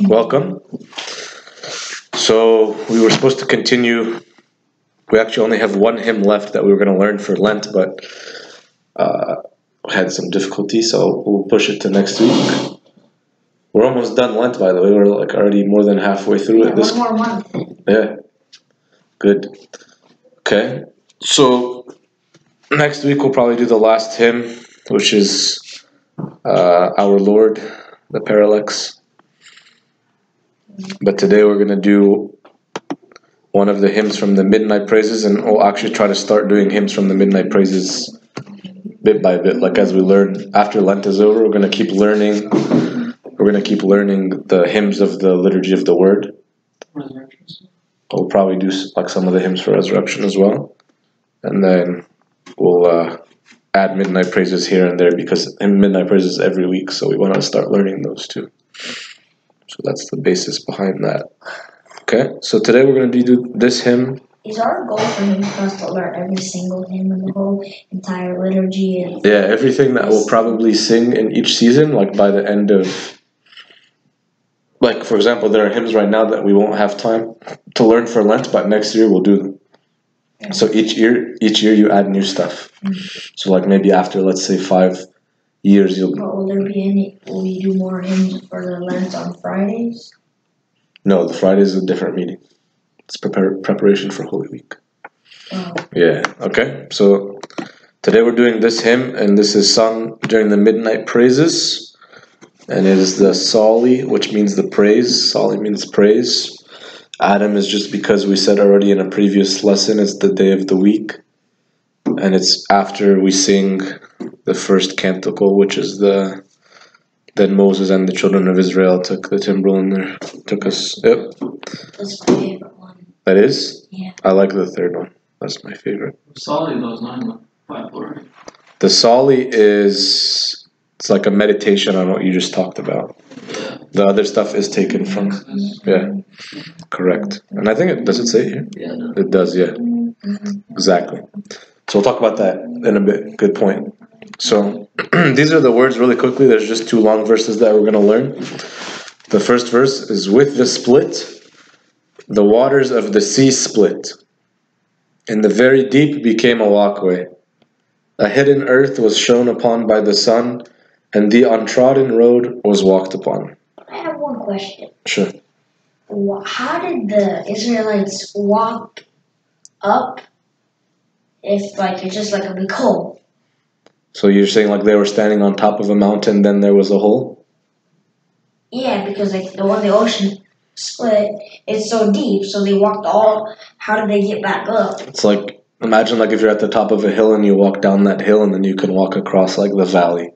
Welcome. So we were supposed to continue. We actually only have one hymn left that we were going to learn for Lent, but had some difficulty, so we'll push it to next week. We're almost done Lent, by the way. We're like already more than halfway through it. One more month. Yeah. Good. Okay. So next week we'll probably do the last hymn, which is Our Lord, the Parallax. But today we're going to do one of the hymns from the Midnight Praises, and we'll actually try to start doing hymns from the Midnight Praises bit by bit, like as we learn. After Lent is over, we're going to keep learning. We're going to keep learning the hymns of the Liturgy of the Word. We'll probably do like some of the hymns for Resurrection as well, and then we'll add Midnight Praises here and there, because Midnight Praises every week, so we want to start learning those too. So that's the basis behind that. Okay, so today we're going to do this hymn. Is our goal for him for us to learn every single hymn in the whole entire liturgy? And yeah, everything that we'll probably sing in each season, like by the end of, like for example, there are hymns right now that we won't have time to learn for Lent, but next year we'll do them. Yeah. So each year you add new stuff. Mm-hmm. So like maybe after, let's say, 5 years, you'll. But will there be any? Will we do more hymns for the Lent on Fridays? No, the Friday is a different meeting. It's preparation for Holy Week. Oh. Yeah. Okay. So today we're doing this hymn, and this is sung during the Midnight Praises, and it is the Psali, which means the praise. Psali means praise. Adam is just because we said already in a previous lesson, it's the day of the week, and it's after we sing the first canticle, which is then Moses and the children of Israel took the timbrel and took us. Yep. That's my favorite one. That is? Yeah. I like the third one. That's my favorite. Psali, those 9 5 The Psali is, it's like a meditation on what you just talked about. Yeah. The other stuff is taken from. Yeah. Correct. And I think does it say it here? Yeah. It does, yeah. Exactly. So we'll talk about that in a bit. Good point. So these are the words really quickly. There's just 2 long verses that we're going to learn. The first verse is, with the split, the waters of the sea split, and the very deep became a walkway. A hidden earth was shone upon by the sun, and the untrodden road was walked upon. I have one question. Sure. How did the Israelites walk up if it's just like a big hole? So you're saying like they were standing on top of a mountain, then there was a hole? Yeah, because when the ocean split, it's so deep, so they walked how did they get back up? It's like, imagine like if you're at the top of a hill and you walk down that hill, and then you can walk across like the valley.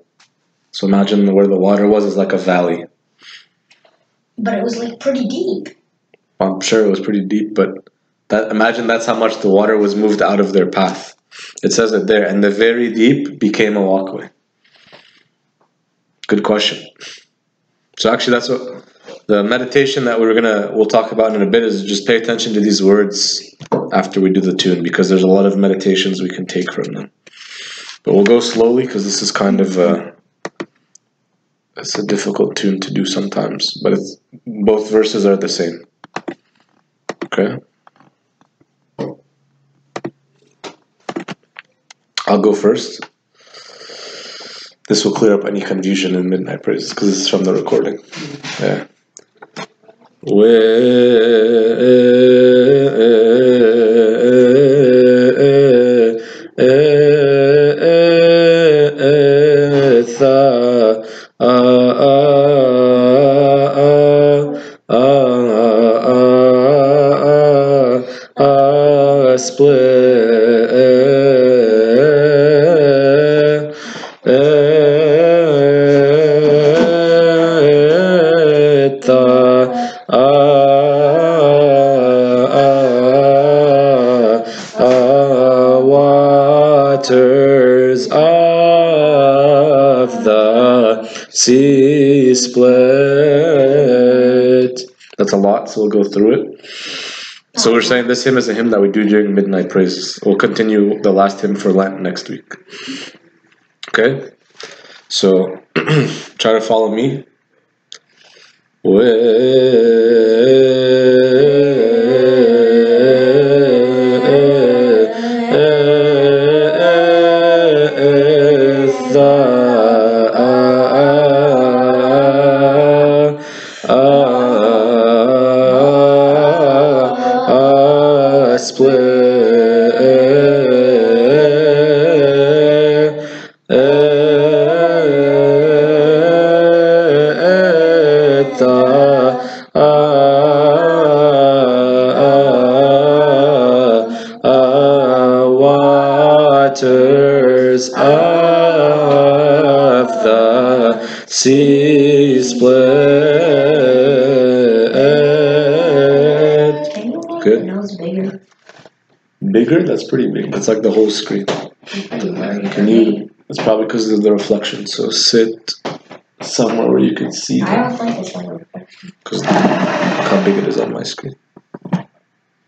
So imagine where the water was is like a valley. But it was like pretty deep. I'm sure it was pretty deep, but imagine that's how much the water was moved out of their path. It says it there, and the very deep became a walkway. Good question. So actually that's what the meditation that we'll talk about in a bit is, just pay attention to these words after we do the tune, because there's a lot of meditations we can take from them. But we'll go slowly, because this is kind of it's a difficult tune to do sometimes, but both verses are the same. Okay? I'll go first. This will clear up any confusion in Midnight Praises, because this is from the recording. Yeah. Waters of the sea split. That's a lot, so we'll go through it. So we're saying this hymn is a hymn that we do during Midnight Praises. We'll continue the last hymn for Lent next week. Okay? So try to follow me. Waters of the sea split. Can you make Good. the nose bigger? Bigger? That's pretty big. That's like the whole screen. Can you? It's probably because of the reflection. So sit somewhere where you can see I them. don't think it's like a reflection. Because look how big it is on my screen.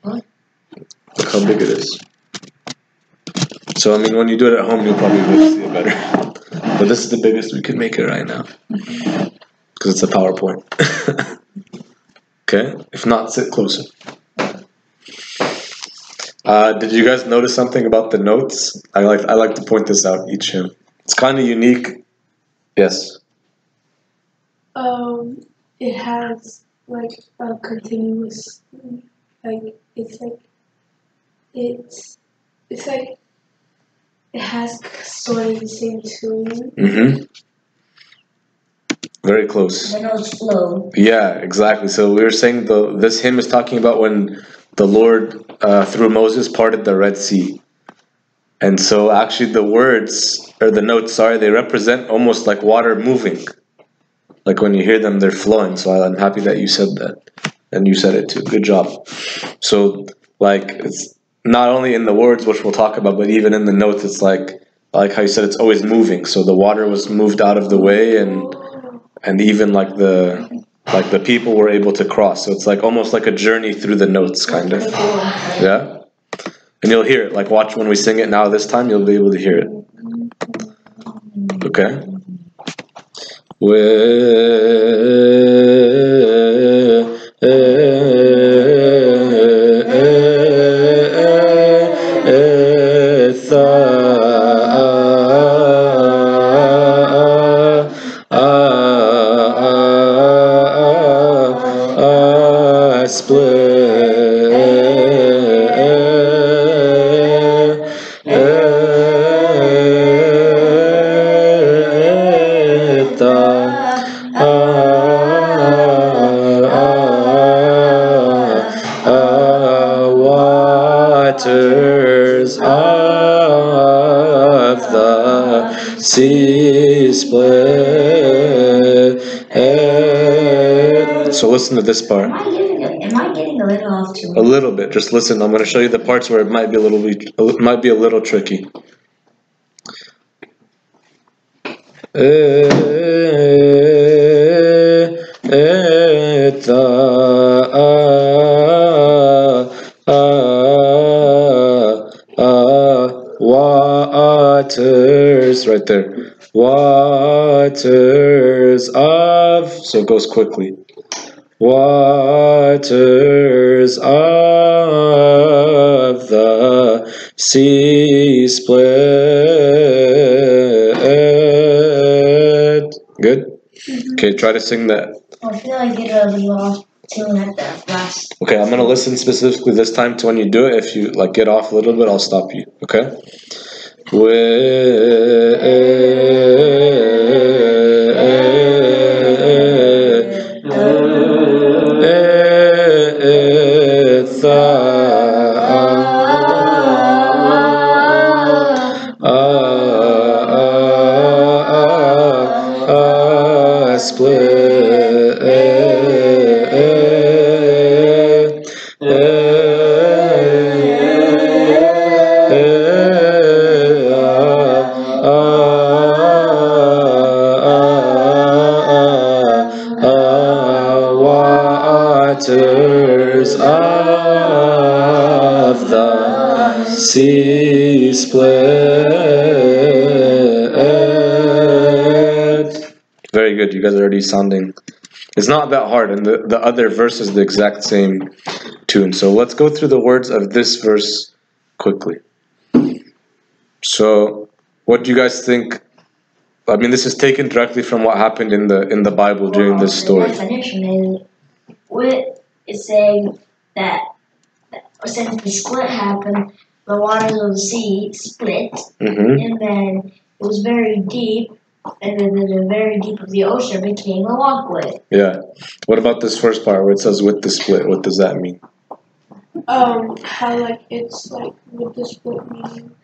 What? Look how big it is. So I mean, when you do it at home, you'll probably be able to see it better. But this is the biggest we can make it right now. Because it's a PowerPoint. Okay? If not, sit closer. Did you guys notice something about the notes? I like to point this out each hymn. It's kind of unique. Yes. It has like a continuous, like it's like it has sort of the same tune. Mm-hmm. Very close. The nose flow. Yeah, exactly. So we were saying this hymn is talking about when the Lord, through Moses, parted the Red Sea. And so actually the words, or the notes, sorry, they represent almost like water moving. Like when you hear them, they're flowing. So I'm happy that you said that. And you said it too. Good job. So like it's not only in the words, which we'll talk about, but even in the notes, it's like how you said, it's always moving. So the water was moved out of the way, and even like the people were able to cross. So it's like almost like a journey through the notes, kind of. Yeah? And you'll hear it. Like watch when we sing it now this time, you'll be able to hear it. Okay? Waters of the sea split. So listen to this part. Am I getting a little off too? A little bit. Just listen. I'm going to show you the parts where it might be a little tricky. Waters, right there. Waters of, so it goes quickly. Waters of the sea split. Good? Okay, try to sing that. I feel like I get a little off tune at the last. Okay, I'm gonna listen specifically this time to when you do it. If you like get off a little bit, I'll stop you. Okay? Waters of the sea split. Very good. You guys are already sounding. It's not that hard, and the other verse is the exact same tune. So let's go through the words of this verse quickly. So, what do you guys think? I mean, this is taken directly from what happened in the Bible during this story. The definition is saying that since the split happened, the waters of the sea split, and then it was very deep, and then the very deep of the ocean became a walkway. Yeah. What about this first part where it says with the split? What does that mean? How like it's like with the split meaning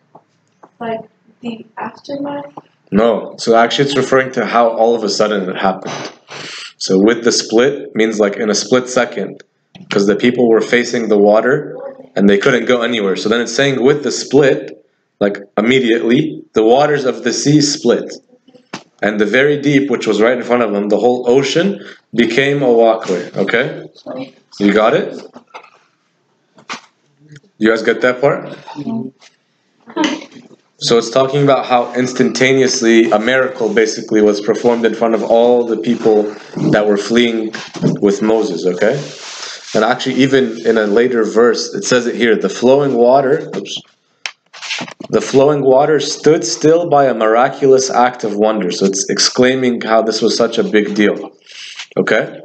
like the aftermath? No. So actually it's referring to how all of a sudden it happened. So with the split means like in a split second, because the people were facing the water and they couldn't go anywhere. So then it's saying with the split, like immediately, the waters of the sea split. And the very deep, which was right in front of them, the whole ocean, became a walkway. Okay? You got it? You guys get that part? So it's talking about how instantaneously a miracle basically was performed in front of all the people that were fleeing with Moses, okay? And actually even in a later verse, it says it here, the flowing water stood still by a miraculous act of wonder. So it's exclaiming how this was such a big deal, okay?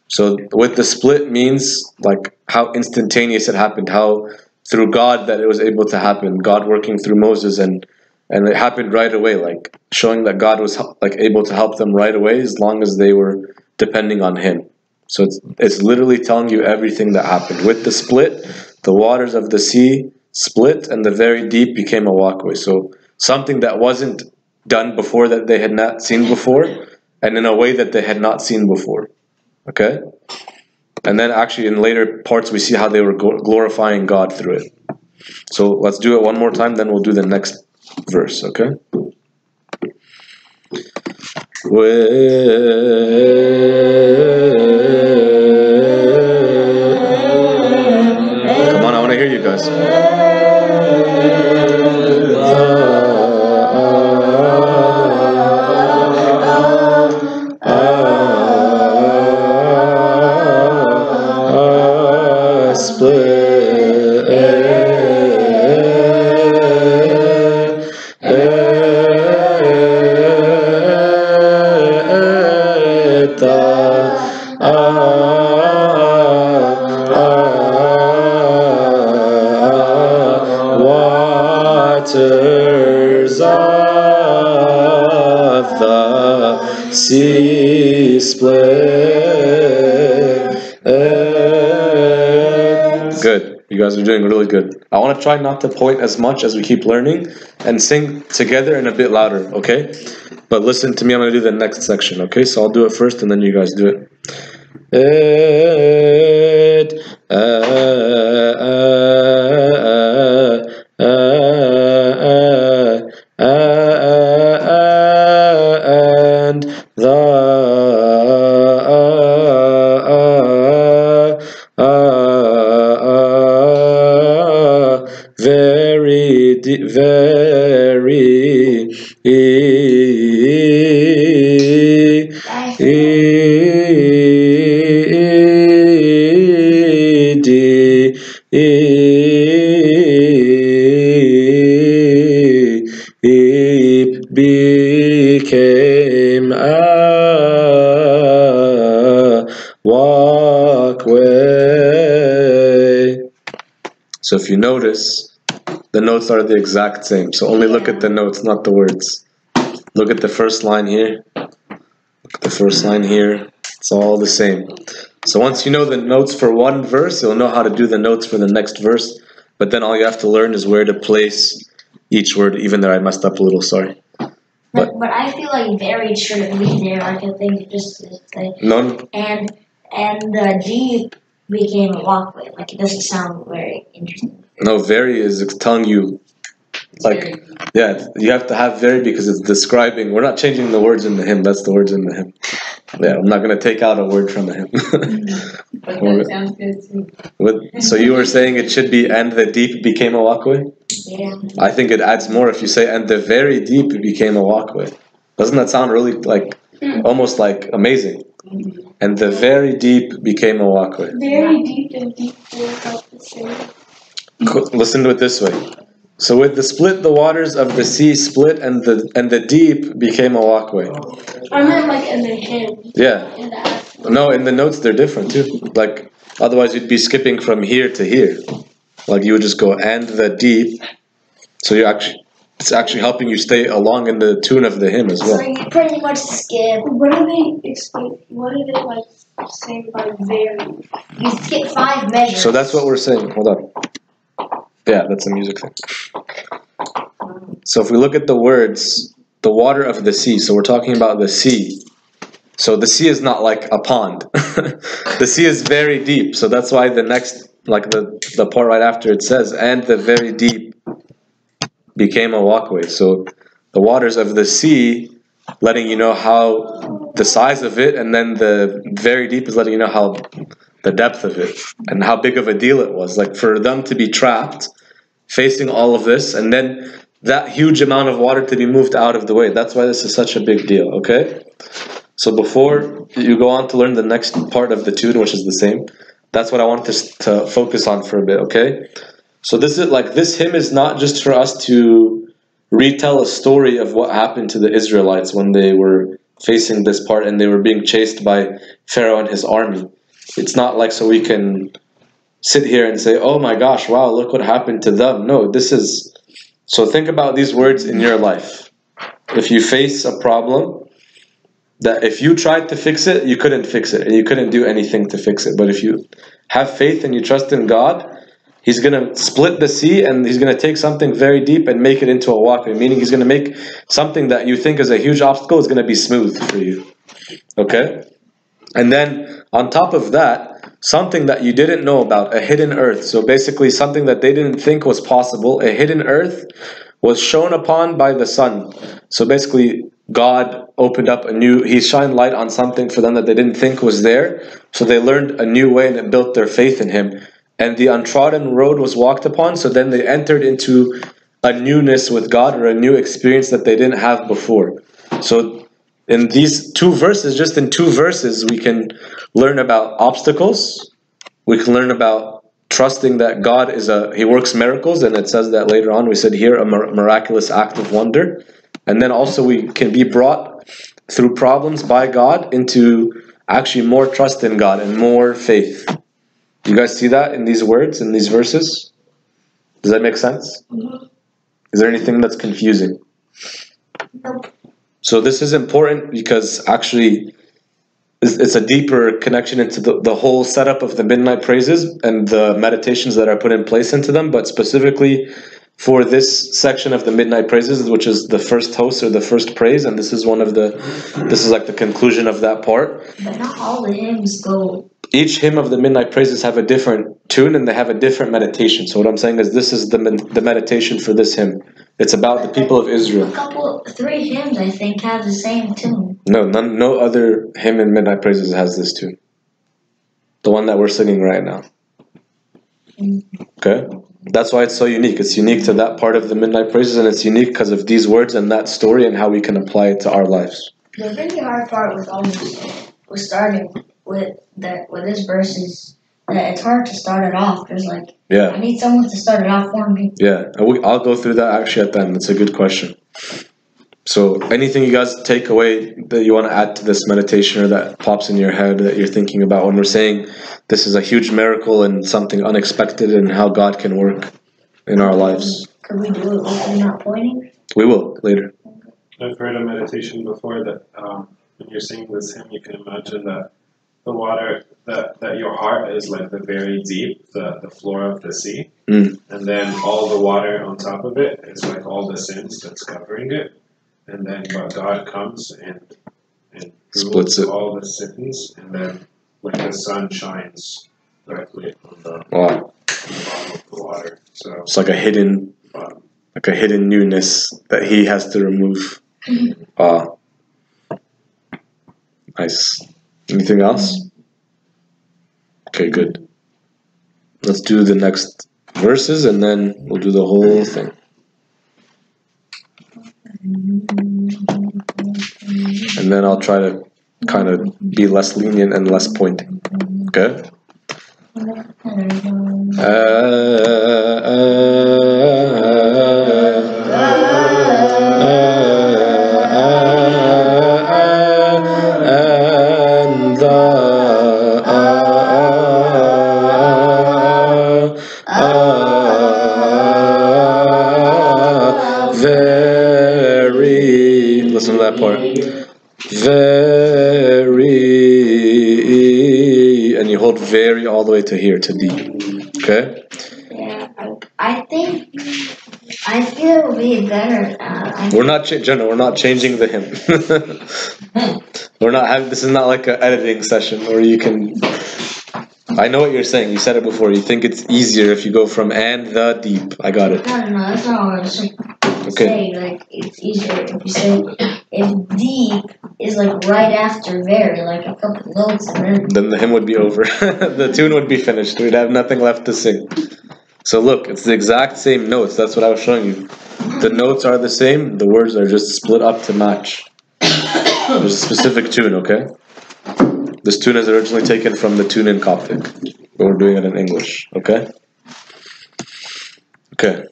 So with the split means like how instantaneous it happened, how through God that it was able to happen, God working through Moses, and it happened right away, like showing that God was like able to help them right away as long as they were depending on Him. So it's literally telling you everything that happened. With the split, the waters of the sea split and the very deep became a walkway. So something that wasn't done before, that they had not seen before, and in a way that they had not seen before. Okay? And then actually in later parts we see how they were glorifying God through it. So let's do it one more time, then we'll do the next verse, okay? Come on, I want to hear you guys. Waters of the sea split. Good. You guys are doing really good. I want to try not to point as much as we keep learning and sing together and a bit louder, okay? But listen to me, I'm going to do the next section, okay? So I'll do it first and then you guys do it. And the very became a walkway. So if you notice, the notes are the exact same. So only look at the notes, not the words. Look at the first line here. Look at the first line here. It's all the same. So once you know the notes for one verse, you'll know how to do the notes for the next verse. But then all you have to learn is where to place each word. Even there I messed up a little, sorry. But I feel like very shouldn't be there. Like I think it just like None. And the deep became a walkway. Like it doesn't sound very interesting. No, very is telling you, like, yeah, you have to have very because it's describing. We're not changing the words in the hymn. That's the words in the hymn. Yeah, I'm not going to take out a word from the hymn. But that sounds good too. So you were saying it should be, and the deep became a walkway? Yeah. I think it adds more if you say, and the very deep became a walkway. Doesn't that sound really, like, almost like amazing? and the very deep became a walkway. Very deep and deep were about the same. Listen to it this way. So with the split, the waters of the sea split, and the deep became a walkway. I meant like in the hymn. Yeah. In the actual. No, in the notes they're different too. Like otherwise you'd be skipping from here to here. Like you would just go and the deep. So it's actually helping you stay along in the tune of the hymn as well. So you pretty much skip. What do they explain? What did it like say by very? You skip 5 measures. So that's what we're saying. Hold on. Yeah, that's a music thing. So if we look at the words, the water of the sea. So we're talking about the sea. So the sea is not like a pond. The sea is very deep. So that's why the next, like the part right after it says, and the very deep became a walkway. So the waters of the sea, letting you know how the size of it, and then the very deep is letting you know how the depth of it and how big of a deal it was. Like for them to be trapped, facing all of this, and then that huge amount of water to be moved out of the way. That's why this is such a big deal, okay? So before you go on to learn the next part of the tune, which is the same, that's what I want us to focus on for a bit, okay? So this hymn is not just for us to retell a story of what happened to the Israelites when they were facing this part and they were being chased by Pharaoh and his army. It's not like so we can sit here and say, oh my gosh, wow, look what happened to them. No, so think about these words in your life. If you face a problem, that if you tried to fix it, you couldn't fix it, and you couldn't do anything to fix it. But if you have faith and you trust in God, He's going to split the sea and He's going to take something very deep and make it into a walkway, meaning He's going to make something that you think is a huge obstacle is going to be smooth for you. Okay? And then on top of that, something that you didn't know about, a hidden earth. So basically something that they didn't think was possible, a hidden earth was shown upon by the sun. So basically God opened up He shined light on something for them that they didn't think was there. So they learned a new way and it built their faith in Him. And the untrodden road was walked upon, so then they entered into a newness with God, or a new experience that they didn't have before. So in these 2 verses, just in 2 verses, we can learn about obstacles. We can learn about trusting that God He works miracles, and it says that later on. We said here, a miraculous act of wonder. And then also we can be brought through problems by God into actually more trust in God and more faith. You guys see that in these words, in these verses? Does that make sense? Mm-hmm. Is there anything that's confusing? Nope. So this is important because actually it's a deeper connection into the whole setup of the midnight praises and the meditations that are put in place into them, but specifically for this section of the midnight praises, which is the first host or the first praise, and this is like the conclusion of that part. But not all the hymns go. Each hymn of the midnight praises have a different tune and they have a different meditation. So what I'm saying is this is the meditation for this hymn. It's about the people of Israel. 3 hymns I think have the same tune. No other hymn in midnight praises has this tune. The one that we're singing right now. Okay? That's why it's so unique. It's unique to that part of the midnight praises, and it's unique because of these words and that story and how we can apply it to our lives. The really hard part with all this was starting with this verse is that it's hard to start it off. There's I need someone to start it off for me. Yeah, I'll go through that actually at the end. That's a good question. So anything you guys take away that you want to add to this meditation or that pops in your head that you're thinking about when we're saying this is a huge miracle and something unexpected and how God can work in our lives? Could we do it with not pointing? We will later. I've heard a meditation before that when you're singing this hymn, you can imagine that the water, that your heart is like the very deep, the floor of the sea. And then all the water on top of it is like all the sins that's covering it. And then but God comes and splits it. All the sins, and then like the sun shines directly on the bottom of the water. So it's like a hidden newness that He has to remove. Nice. Anything else? Okay, good. Let's do the next verses and then we'll do the whole thing. And then I'll try to kind of be less lenient and less pointing. Okay? And very, listen to that part. Very, and you hold very all the way to here, to D. Okay? Yeah, I feel it would be better. We're not Jenna, we're not changing the hymn. We're not having, this is not like an editing session where you can, I know what you're saying, you said it before, you think it's easier if you go from and the deep. I got it. No, that's not what I was saying. Like, it's easier if you say, if deep is like right after very, like a couple notes, and then the hymn would be over. The tune would be finished. We'd have nothing left to sing. So look, it's the exact same notes. That's what I was showing you. The notes are the same. The words are just split up to match. There's a specific tune, okay? This tune is originally taken from the tune in Coptic, but we're doing it in English, okay? Okay.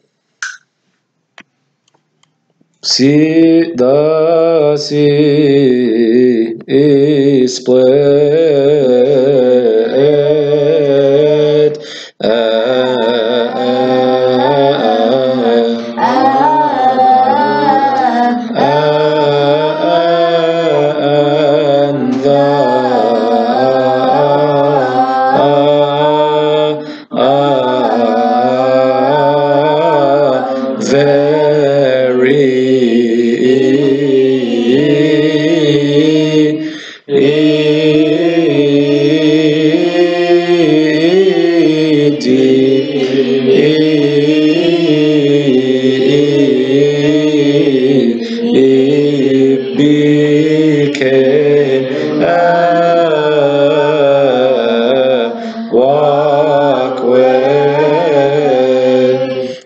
Si, da, si, split,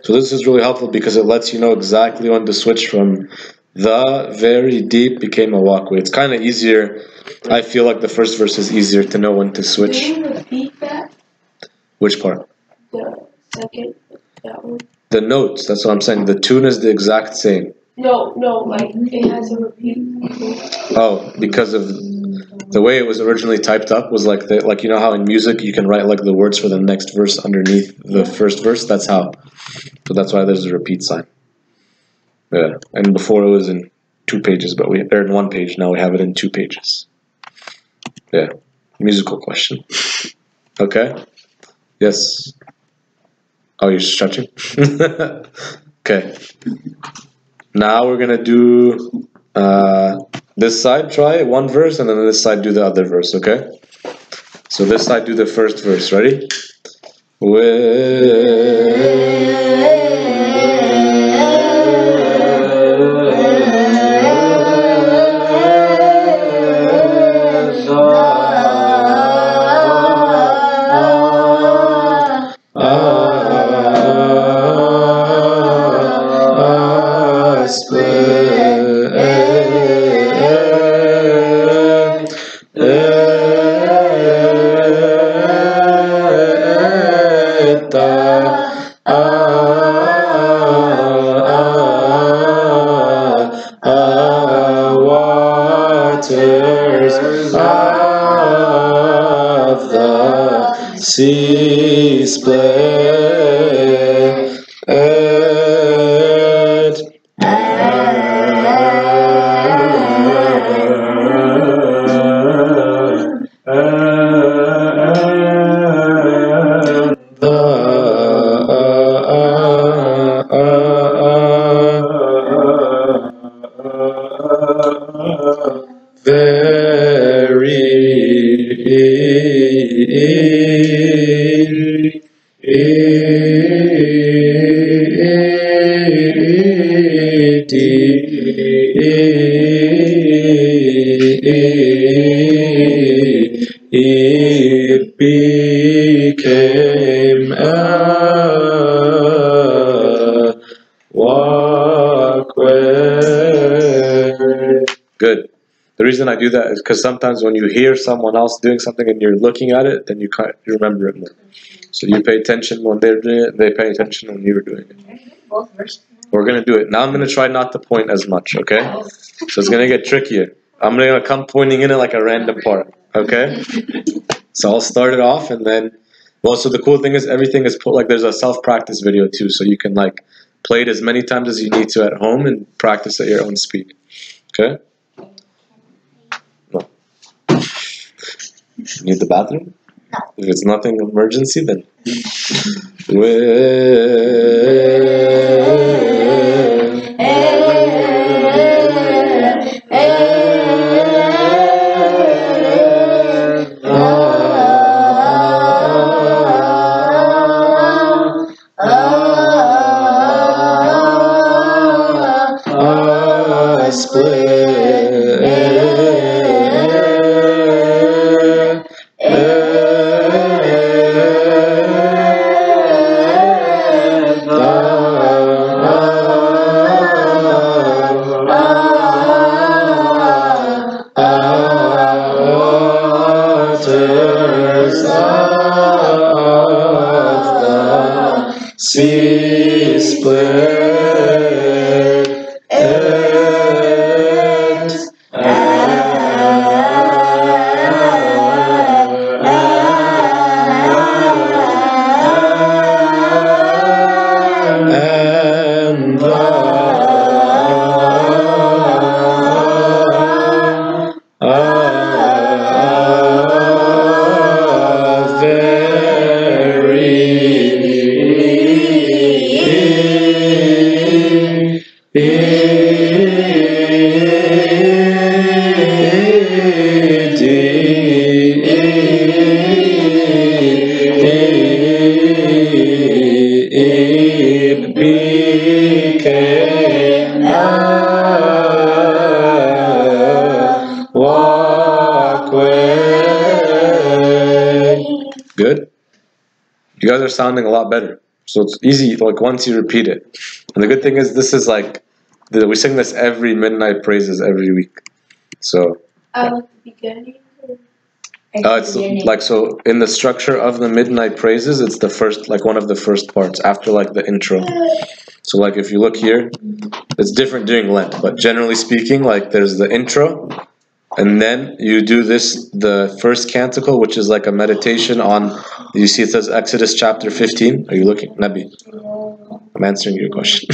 this is really helpful because it lets you know exactly when to switch from the very deep became a walkway. It's kind of easier. I feel like the first verse is easier to know when to switch. Can you repeat that? Which part? The second, that one. The notes, that's what I'm saying. The tune is the exact same. No, like it has a repeat. Oh, because of the way it was originally typed up was like like you know how in music you can write like the words for the next verse underneath the first verse. That's how. So that's why there's a repeat sign. Yeah, and before it was in 2 pages, but they're in 1 page. Now we have it in 2 pages. Yeah, musical question. Okay. Yes. Oh, you're stretching. Okay. Now we're gonna do this side. Try 1 verse, and then this side do the other verse. Okay. So this side do the first verse. Ready? Sea split it became a walkway. Good. The reason I do that is because sometimes when you hear someone else doing something and you're looking at it, then you remember it more. So you pay attention when they're doing it, they pay attention when you're doing it. Both verses. We're going to do it. Now I'm going to try not to point as much, okay? So it's going to get trickier. I'm going to come pointing in it like a random part, okay? So I'll start it off and then, well, so the cool thing is everything is put, like there's a self-practice video too, so you can like play it as many times as you need to at home and practice at your own speed, okay? No. Need the bathroom? No. If it's nothing emergency, then. Sea split and Good? You guys are sounding a lot better. So it's easy, like once you repeat it. And the good thing is this is like, we sing this every midnight praises every week. So At the beginning. it's like, so in the structure of the midnight praises, it's the first, like one of the first parts after like the intro. So like if you look here, it's different during Lent, but generally speaking, like there's the intro, and then you do this, the first canticle, which is like a meditation on, you see it says Exodus chapter 15. Are you looking? Nabi, I'm answering your question.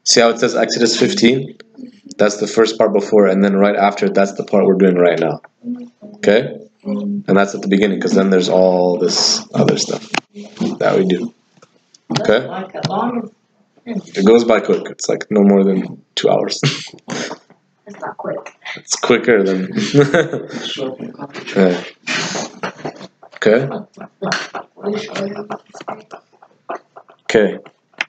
See how it says Exodus 15? That's the first part before, and then right after, that's the part we're doing right now. Okay? And that's at the beginning, because then there's all this other stuff that we do. Okay? It goes by quick. It's like no more than 2 hours. It's not quick. It's quicker than... Yeah. Okay? Okay.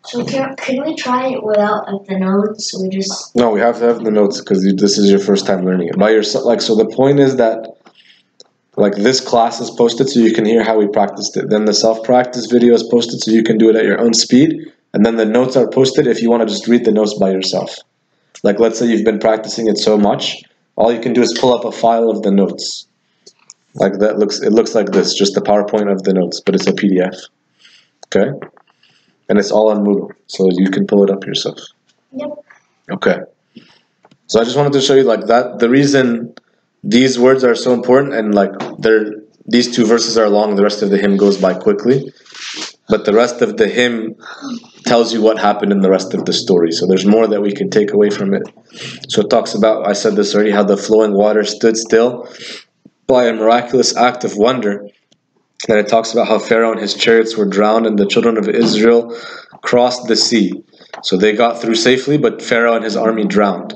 So can we try it without like the notes? We just No, we have to have the notes because this is your first time learning it by yourself. Like, so the point is that, like, this class is posted so you can hear how we practiced it. Then the self-practice video is posted so you can do it at your own speed. And then the notes are posted if you want to just read the notes by yourself. Like, let's say you've been practicing it so much, all you can do is pull up a file of the notes. Like that it looks like this, just the PowerPoint of the notes, but it's a PDF. Okay? And it's all on Moodle, so you can pull it up yourself. Yep. Okay. So I just wanted to show you like that. The reason these words are so important, and like these two verses are long, the rest of the hymn goes by quickly. But the rest of the hymn tells you what happened in the rest of the story. So there's more that we can take away from it. So it talks about, I said this already, how the flowing water stood still by a miraculous act of wonder. Then it talks about how Pharaoh and his chariots were drowned and the children of Israel crossed the sea. So they got through safely, but Pharaoh and his army drowned.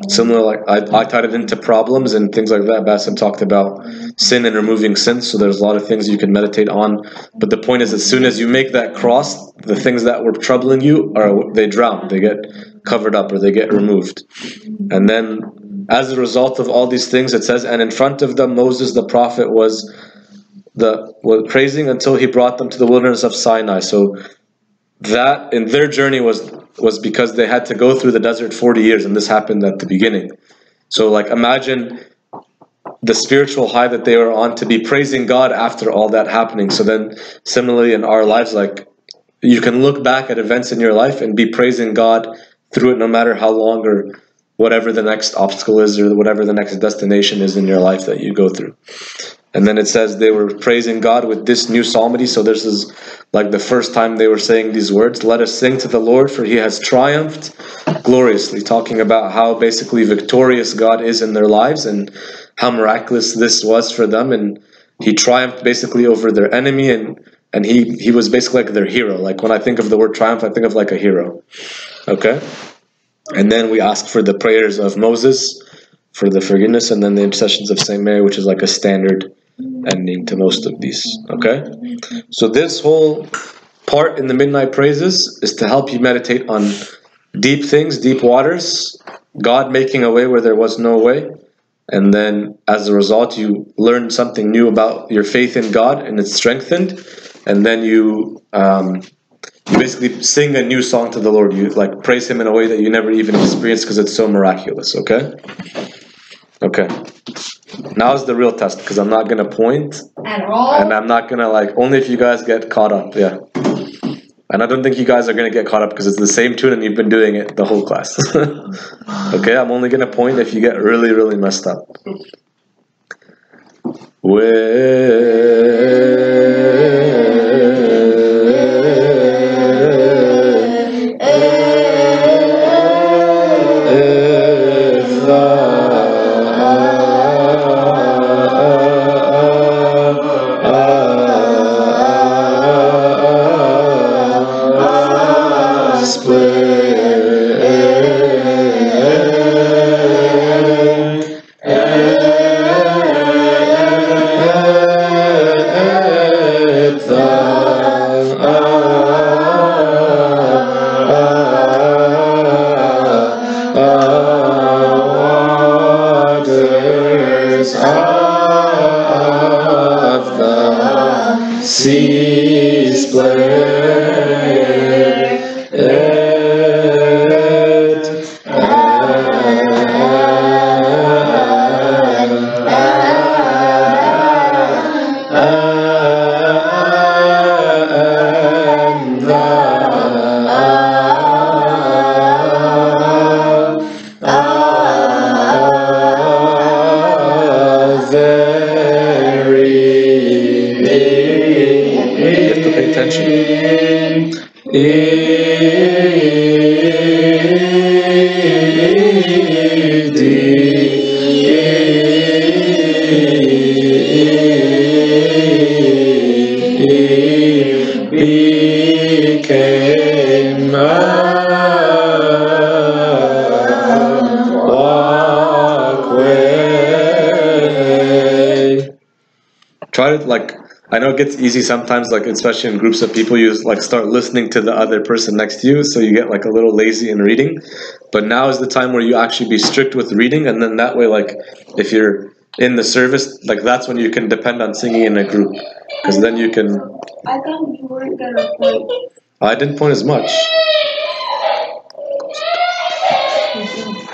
Similar, like I tied it into problems and things like that. Bassem talked about sin and removing sin, so there's a lot of things you can meditate on. But the point is, as soon as you make that cross, the things that were troubling you, they drown, they get covered up, or they get removed. And then, as a result of all these things, it says, and in front of them Moses the prophet was praising until he brought them to the wilderness of Sinai. So that in their journey was because they had to go through the desert 40 years, and this happened at the beginning. So like imagine the spiritual high that they were on to be praising God after all that happening. So then similarly in our lives, like you can look back at events in your life and be praising God through it, no matter how long or whatever the next obstacle is or whatever the next destination is in your life that you go through. And then it says they were praising God with this new psalmody. So this is like the first time they were saying these words, let us sing to the Lord, for he has triumphed gloriously, talking about how basically victorious God is in their lives and how miraculous this was for them. And he triumphed basically over their enemy, and he was basically like their hero. Like when I think of the word triumph, I think of like a hero. Okay? And then we ask for the prayers of Moses for the forgiveness, and then the intercessions of Saint Mary, which is like a standard ending to most of these. Okay? So this whole part in the Midnight Praises is to help you meditate on deep things, deep waters, God making a way where there was no way. And then as a result, you learn something new about your faith in God, and it's strengthened. And then you basically sing a new song to the Lord. You like praise him in a way that you never even experienced because it's so miraculous. Okay? Okay. Now is the real test, because I'm not going to point. At all? And I'm not going to like, only if you guys get caught up. Yeah. And I don't think you guys are going to get caught up because it's the same tune and you've been doing it the whole class. Okay, I'm only going to point if you get really, really messed up. Try to like, I know it gets easy sometimes, like especially in groups of people, you like start listening to the other person next to you, so you get like a little lazy in reading. But now is the time where you actually be strict with reading, and then that way, like if you're in the service, like that's when you can depend on singing in a group, because then you can. I thought you weren't gonna point. I didn't point as much.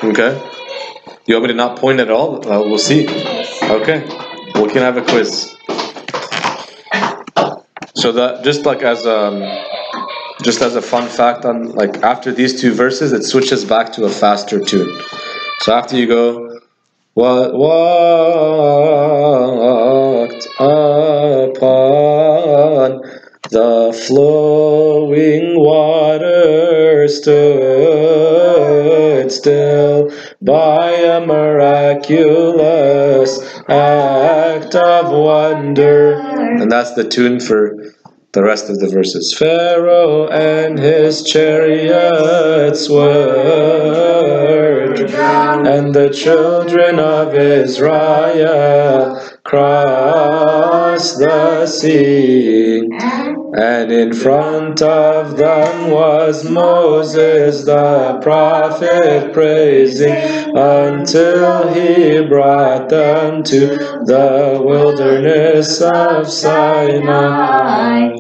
Okay. You want me to not point at all? We'll see. Okay. We can have a quiz. So that just like as a fun fact, on like after these two verses, it switches back to a faster tune. So after you go, walked upon the flowing water, stood still by a miraculous act of wonder. And that's the tune for the rest of the verses. Pharaoh and his chariots swerved, and the children of Israel crossed the sea. And in front of them was Moses the prophet, praising until he brought them to the wilderness of Sinai.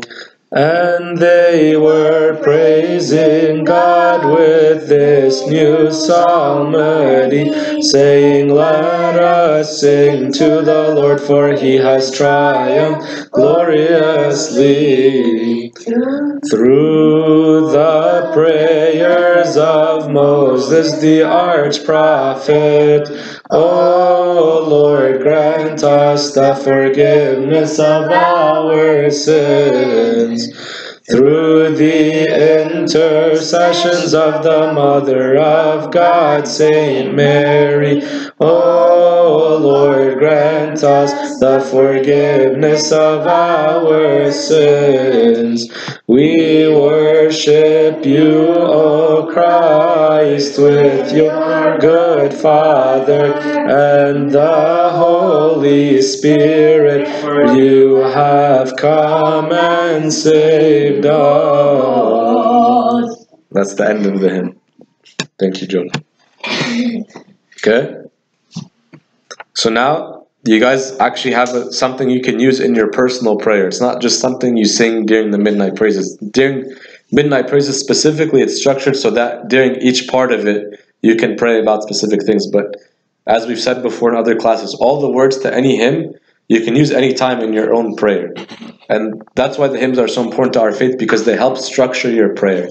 And they were praising God with this new psalmody, saying, "Let us sing to the Lord, for he has triumphed gloriously." Through the prayers of Moses, the arch prophet, O Lord, grant us the forgiveness of our sins. Through the intercessions of the Mother of God, Saint Mary, O Lord, grant us the forgiveness of our sins. We worship you, O Christ, with your good Father and the Holy Spirit, for you have come and saved us. That's the end of the hymn. Thank you, Joe. Okay? So now, you guys actually have something you can use in your personal prayer. It's not just something you sing during the midnight praises. During midnight praises specifically, it's structured so that during each part of it, you can pray about specific things. But as we've said before in other classes, all the words to any hymn, you can use any time in your own prayer. And that's why the hymns are so important to our faith, because they help structure your prayer.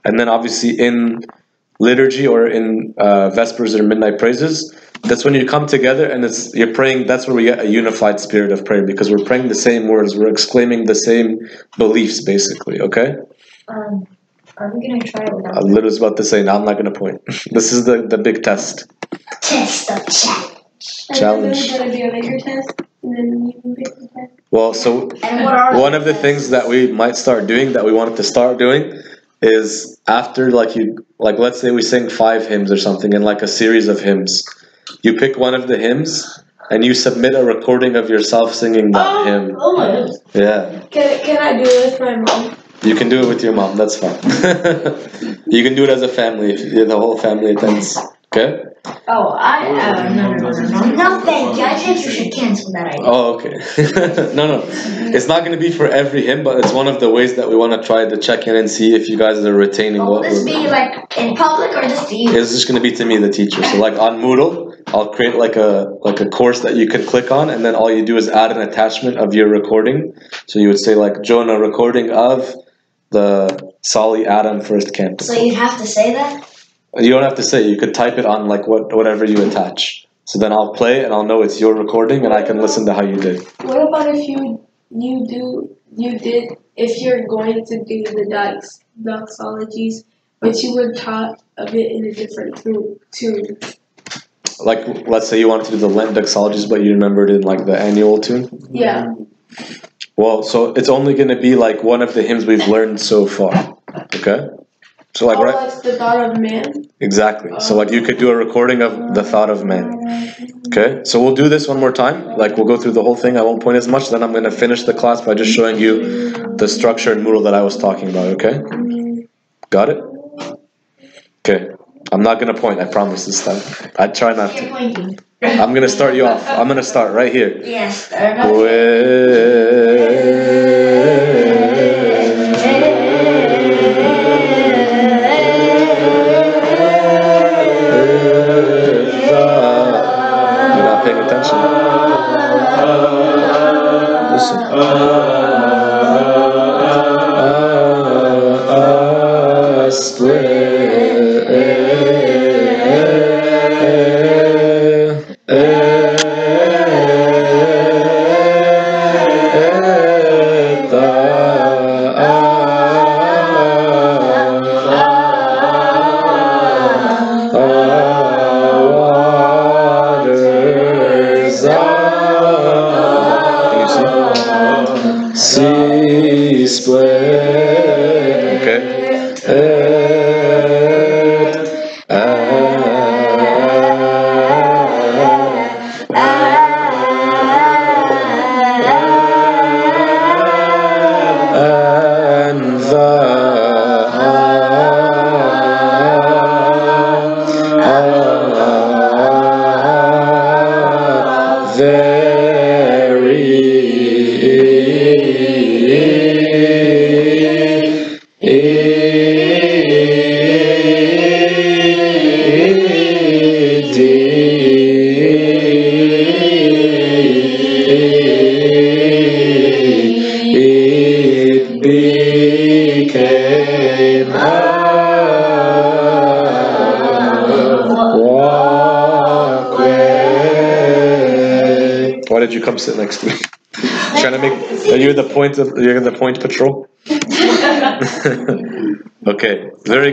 And then obviously in liturgy or in Vespers or midnight praises, that's when you come together and you're praying. That's where we get a unified spirit of prayer, because we're praying the same words, we're exclaiming the same beliefs, basically. Okay? Are we gonna try it without? I literally was about to say, now I'm not going to point. This is the big test. Test the Challenge. And then there's gonna be a bigger test, and then you can pick the test. Well, so And what are one of the things that we might start doing, that we wanted to start doing, is after let's say we sing 5 hymns or something in like a series of hymns. You pick one of the hymns and you submit a recording of yourself singing that hymn. Oh my goodness. Yeah. Can I do it with my mom? You can do it with your mom, that's fine. You can do it as a family if the whole family attends. Okay? Oh, no, thank you. I think you should cancel that idea. Oh, okay. No. It's not going to be for every hymn, but it's one of the ways that we want to try to check in and see if you guys are retaining Will what this we're... be like in public or just to you? It's just going to be to me, the teacher. So like on Moodle, I'll create like a course that you can click on, and then all you do is add an attachment of your recording. So you would say like, Jonah, recording of the Psali Adam first canticle. So you'd have to say that? You don't have to say. You could type it on like whatever you attach. So then I'll play and I'll know it's your recording and I can listen to how you did. What about if if you're going to do the doxologies, but you were taught of it in a different tune? Like, let's say you wanted to do the Lent doxologies, but you remembered in like the annual tune? Yeah. Well, so it's only going to be like one of the hymns we've learned so far. Okay? So like, right? It's the thought of man? Exactly. So like you could do a recording of the thought of man. Okay? So we'll do this one more time. Like we'll go through the whole thing. I won't point as much. Then I'm going to finish the class by just showing you the structure and Moodle that I was talking about. Okay? Got it? Okay. I'm not going to point. I promise this time. I try not to. I'm going to start you off. I'm going to start right here. Yes. Paying attention. Listen. Very it became a walkway. Why did you come sit next to me? Trying to make? Are you the point patrol? Okay,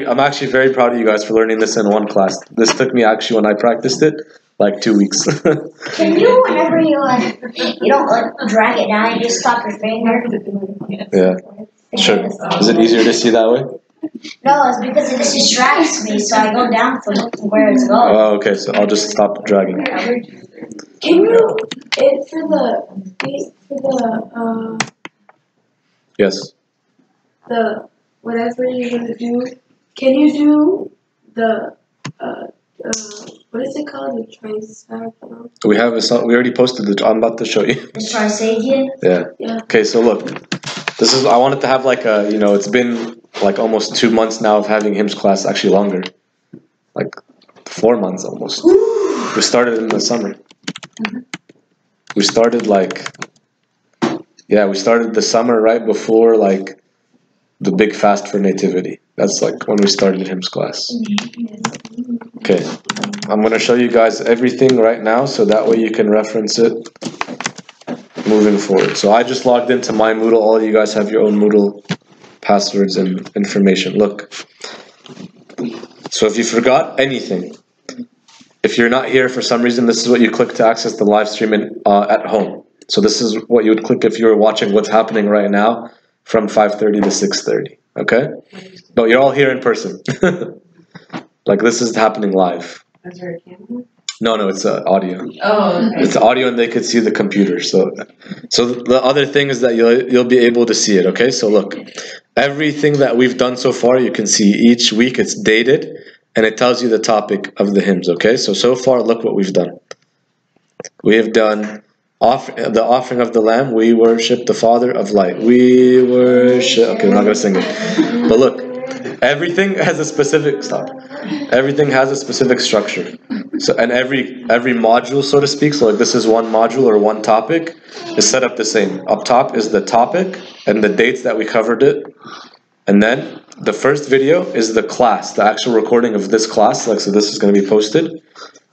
I'm actually very proud of you guys for learning this in one class. This took me actually when I practiced it like 2 weeks. Can you, whenever you don't drag it down, you just stop your finger? Yeah, sure. Is it easier to see that way? No, it's because it distracts me, so I go down to look for where it's going. Oh, okay. So I'll just stop dragging. Can you, Yes. the whatever you're gonna do, can you do the what is it called? The tricycle? We have a song. We already posted it. I'm about to show you. The Trisagian? Yeah. Okay, so look. I wanted to have like a, it's been like almost 2 months now of having hymns class, actually longer. Like 4 months almost. We started in the summer. We started we started the summer right before like the big fast for nativity. That's like when we started hymns class. Okay, I'm gonna show you guys everything right now so that way you can reference it moving forward. So I just logged into my Moodle. All of you guys have your own Moodle passwords and information. Look. So if you forgot anything, if you're not here for some reason, this is what you click to access the live stream at home. So this is what you would click if you were watching what's happening right now from 5:30 to 6:30. Okay? But you're all here in person. Like this is happening live. Is there a camera? No, it's audio. Oh, okay. It's audio and they could see the computer. So the other thing is that you'll be able to see it. Okay? So look, everything that we've done so far, you can see each week it's dated and it tells you the topic of the hymns. Okay? So far, look what we've done. We have done the offering of the Lamb. We worship the Father of light. We worship. Okay, I'm not gonna sing it. But look, everything has a specific Everything has a specific structure. So and every module, so to speak. So like this is one module or one topic is set up the same. Up top is the topic and the dates that we covered it, and then the first video is the class, the actual recording of this class. Like so, this is going to be posted.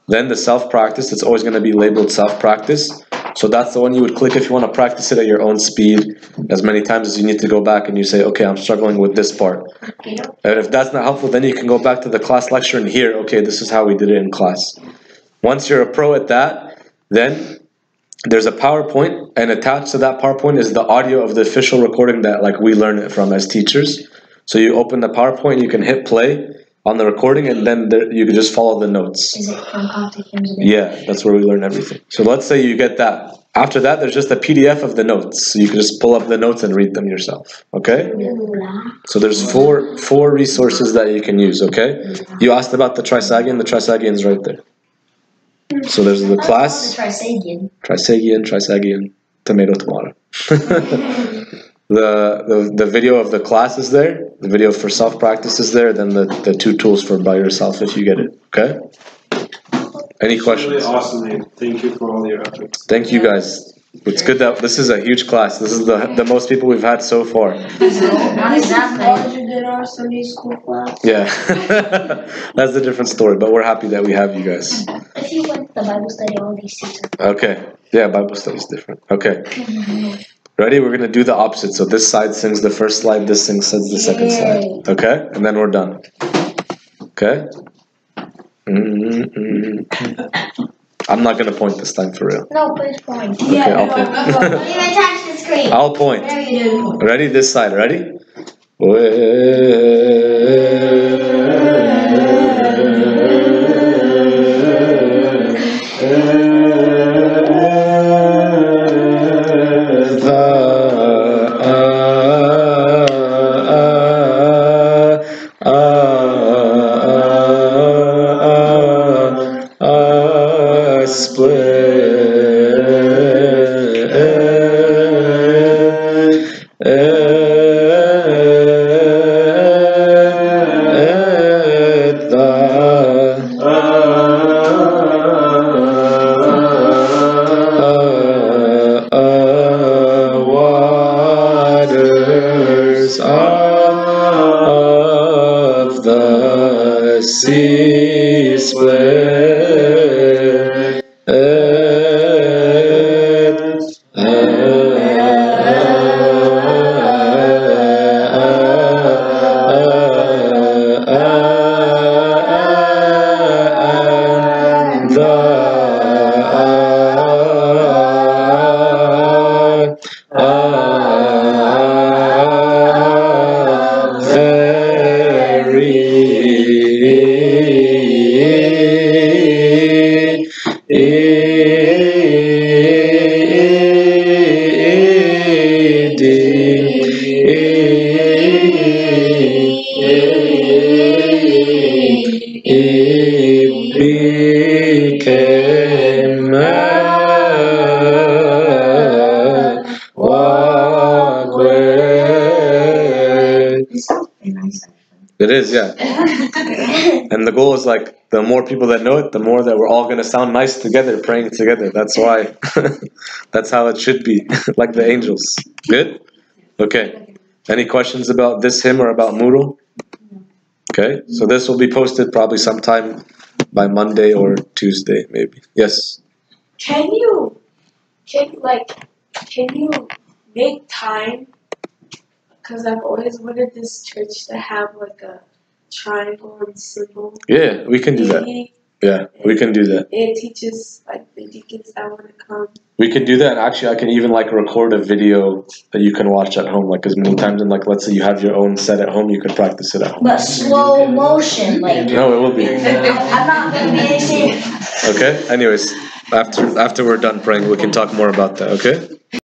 Then the self-practice. It's always going to be labeled self-practice. So that's the one you would click if you want to practice it at your own speed, as many times as you need to go back and you say, okay, I'm struggling with this part. And if that's not helpful, then you can go back to the class lecture and hear, okay, this is how we did it in class. Once you're a pro at that, then there's a PowerPoint, and attached to that PowerPoint is the audio of the official recording that like we learn it from as teachers. So you open the PowerPoint, you can hit play on the recording, and then you can just follow the notes. Is it from Coptic hymns? Yeah, that's where we learn everything. So let's say you get that. After that, there's just a PDF of the notes. So you can just pull up the notes and read them yourself. Okay? So there's four resources that you can use. Okay? You asked about the Trisagian. The Trisagian's right there. So there's the class. Trisagian, tomato. The video of the class is there. The video for self-practice is there. Then the 2 tools for by yourself if you get it. Okay? Any questions? Really awesome, Nate. Thank you for all your efforts. Thank you guys. It's good that this is a huge class. This is the most people we've had so far. Not exactly. Larger than our Sunday school class. Yeah. That's a different story, but we're happy that we have you guys. If you went to the Bible study, all these seats are... Okay. Yeah, Bible study is different. Okay. Ready? We're going to do the opposite. So this side sings the first slide, this says the second slide. Okay? And then we're done. Okay? I'm not going to point this time for real. No, please point. Okay, I'll point. Don't even touch the screen. I'll point. Ready? This side. Ready? waters of the sea split. It is, yeah. And the goal is like, the more people that know it, the more that we're all going to sound nice together, praying together. That's why. That's how it should be, like the angels. Good? Okay. Any questions about this hymn or about Moodle? Okay, so this will be posted probably sometime by Monday or Tuesday, maybe. Yes? Can you make time? Because I've always wanted this church to have like a triangle and symbol. Yeah, we can do that. Yeah, we can do that. It teaches like the deacons that want to come. We can do that, and actually I can even like record a video that you can watch at home, like as many times, and like let's say you have your own set at home, you can practice it at home. But slow motion, like. No, it will be. I'm not gonna be able to. Okay, anyways, after we're done praying, we can talk more about that, okay?